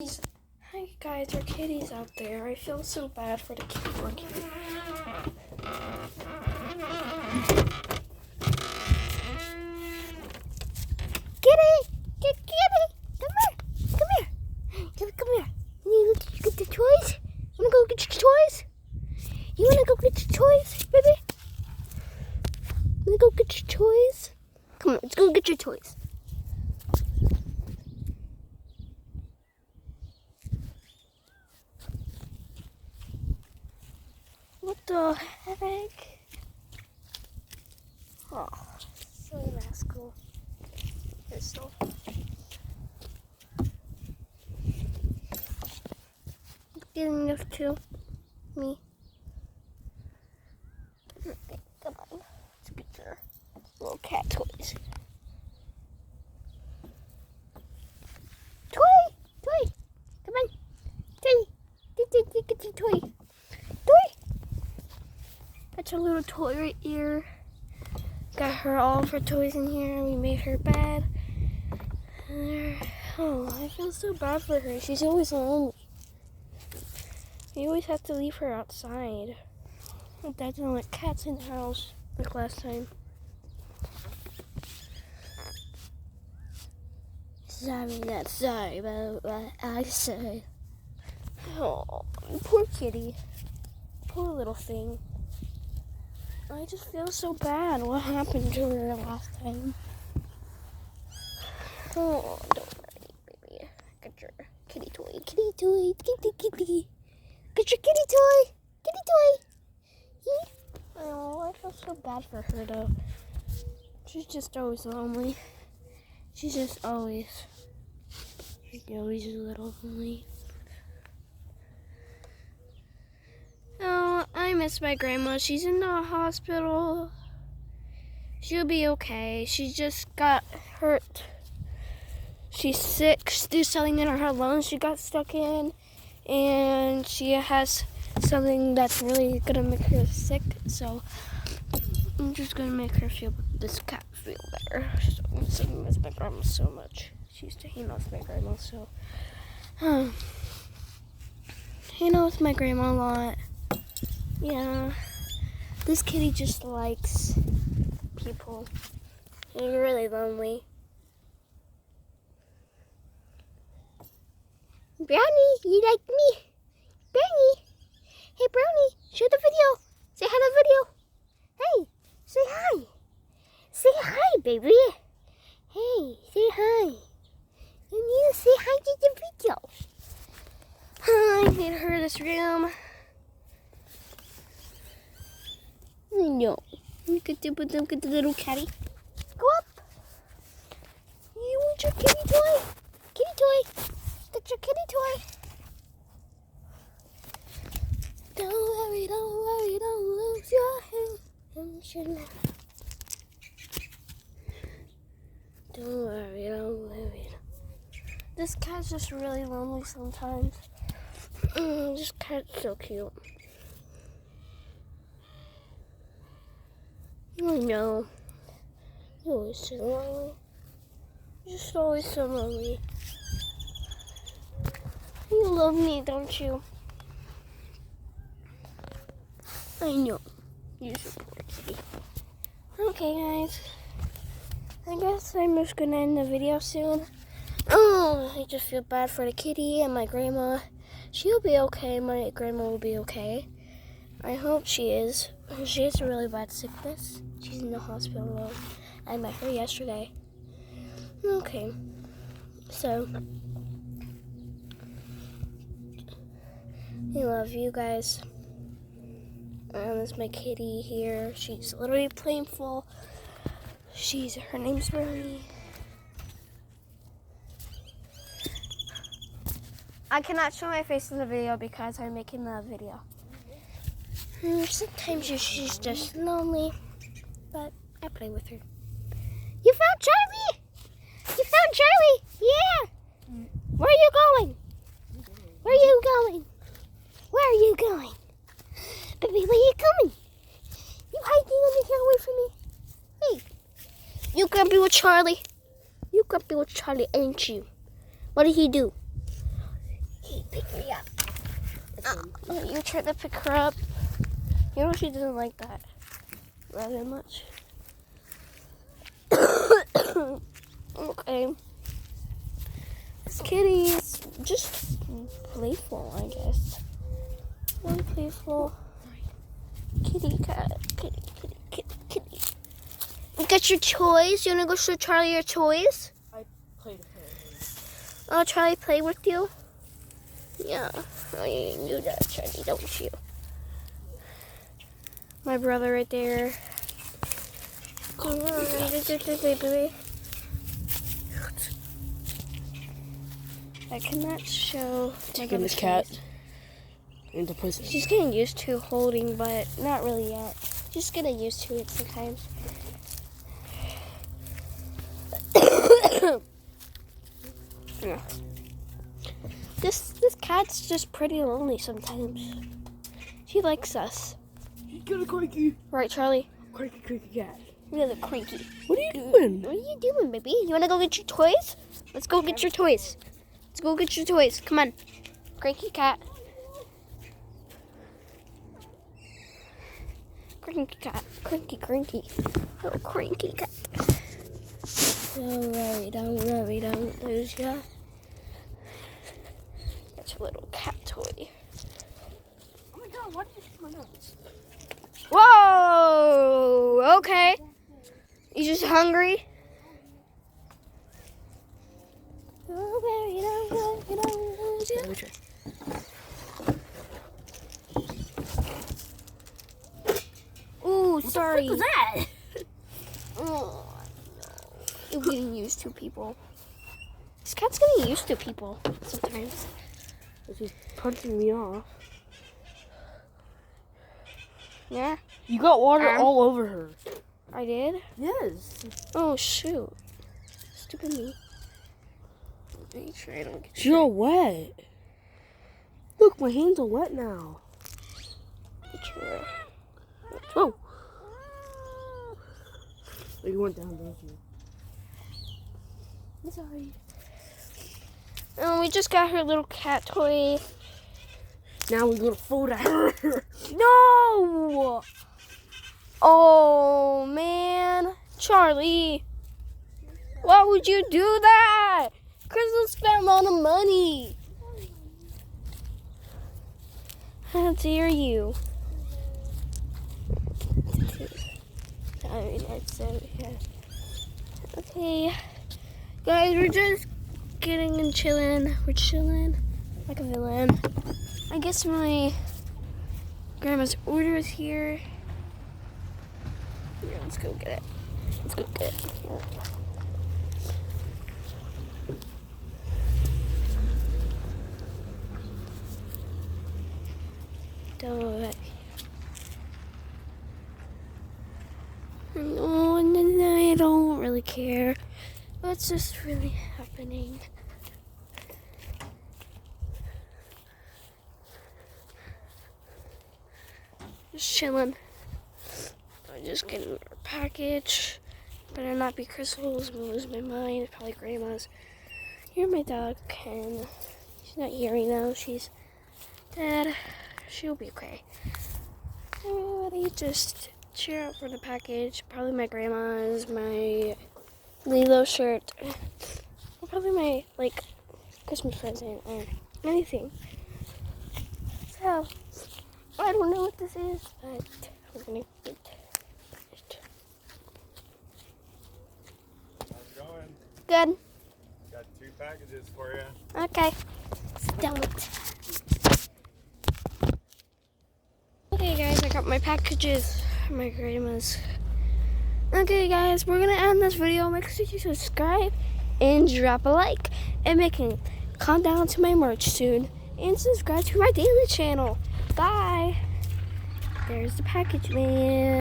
Hi guys, our kitty's out there. I feel so bad for the kitty. Kitty! Kitty! Come here! Come here! Come here! You need to get the toys? You wanna go get your toys? You wanna go get your toys, baby? You wanna go get your toys? Come on, let's go get your toys. What the heck? Oh, silly rascal. You're so... Getting this too. Me. Okay, come on. Let's get your little cat toys. Toy! Toy! Come on. Toy! Get your toy. Toy! That's our little toy right here. Got her all of her toys in here. We made her bed. Oh, I feel so bad for her. She's always lonely. We always have to leave her outside. My dad didn't let cats in the house like last time. Sorry, not sorry about what I said. Oh, poor kitty. Poor little thing. I just feel so bad. What happened to her last time? Oh, don't worry, baby. Get your kitty toy. Kitty toy, kitty. Get your kitty toy. Kitty toy. Yeah. Oh, I feel so bad for her though. She's just always lonely. She's always a little lonely. Oh, I miss my grandma. She's in the hospital. She'll be okay. She just got hurt. She's sick. There's something in her lungs she got stuck in. And she has something that's really gonna make her sick. So I'm just gonna make her this cat feel better. So I miss my grandma so much. She used to hang out with my grandma, so hang out with my grandma a lot. Yeah, this kitty just likes people. And you're really lonely. Brownie, you like me? Brownie. Hey, Brownie, show the video. Say hi to the video. Hey, say hi. Say hi, baby. Hey, say hi. You need to say hi to the video. I need her this room. No. Look at the little catty. Go up. You want your kitty toy? Kitty toy. Get your kitty toy. Don't worry, don't lose your head. Don't worry, don't worry. This cat's just really lonely sometimes. This cat's so cute. I know. You're always so lonely. You're just always so lonely. You love me, don't you? I know. You're so poor kitty. Okay, guys. I guess I'm just gonna end the video soon. Oh, I just feel bad for the kitty and my grandma. She'll be okay. My grandma will be okay. I hope she is. She has a really bad sickness. She's in the hospital. I met her yesterday. Okay. So, I love you guys. This is my kitty here. She's literally playful. Her name's Brownie. I cannot show my face in the video because I'm making the video. Sometimes she's just lonely, but I play with her. You found Charlie? You found Charlie? Yeah. Where are you going? Where are you going? Where are you going? Baby, where are you coming? You hiking on the hill away from me? Hey. You grumpy with Charlie? You grumpy with Charlie, ain't you? What did he do? Pick me up. You tried to pick her up. You know she doesn't like that rather much. Okay. This kitty is just playful, I guess. Really playful. Kitty cat. Kitty, kitty, kitty, kitty. You got your toys? You wanna go show Charlie your toys? I played with her. Oh, Charlie play with you? Yeah. Oh, you knew that, Charlie, don't you? My brother right there. I cannot show. Taking this cat into prison. She's getting used to holding, but not really yet. Just getting used to it sometimes. Yeah. This cat's just pretty lonely sometimes. She likes us. Get a cranky. Right, Charlie? Cranky cat. You're the cranky. What are you doing? What are you doing, baby? You want to go get your toys? Let's go get your toys. Let's go get your toys. Come on. Cranky cat. Cranky cat. Cranky. Oh, cranky cat. Don't lose ya. That's your little cat toy. Oh my god, why did you hit my nose? Whoa! Okay. You just hungry? Ooh, sorry. What was that? Oh, no. You're getting used to people. This cat's getting used to people sometimes. She's punching me off. Yeah, You got water all over her. I did? Yes. Oh, shoot. Stupid me. Make sure I don't get She's all wet. Look, my hands are wet now. your... Oh. You went down, didn't you? I'm sorry. Oh, we just got her little cat toy. Now we're gonna fold at her. No! Oh, man. Charlie. Why would you do that? Crystal spent a lot of money. How dare you? I mean, so, yeah. Okay. Guys, we're just getting and chilling. We're chilling like a villain. I guess my grandma's order is here. Yeah, let's go get it. Let's go get it. Don't. No, I don't really care. What's just really happening? Just chilling. I'm just getting our package. Better not be Crystal's. I'm gonna lose my mind. It's probably Grandma's. Here, my dog Ken. She's not here right now. She's dead. She'll be okay. Everybody just cheer out for the package. Probably my grandma's, my Lilo shirt, or probably my Christmas present or anything. So I don't know what this is, but we're gonna get it. How's it going? Good. Got 2 packages for you. Okay. Don't. Okay, guys, I got my packages from my grandma's. Okay, guys, we're gonna end this video. Make sure you subscribe and drop a like, and come down to my merch soon and subscribe to my daily channel. Bye. There's the package, man.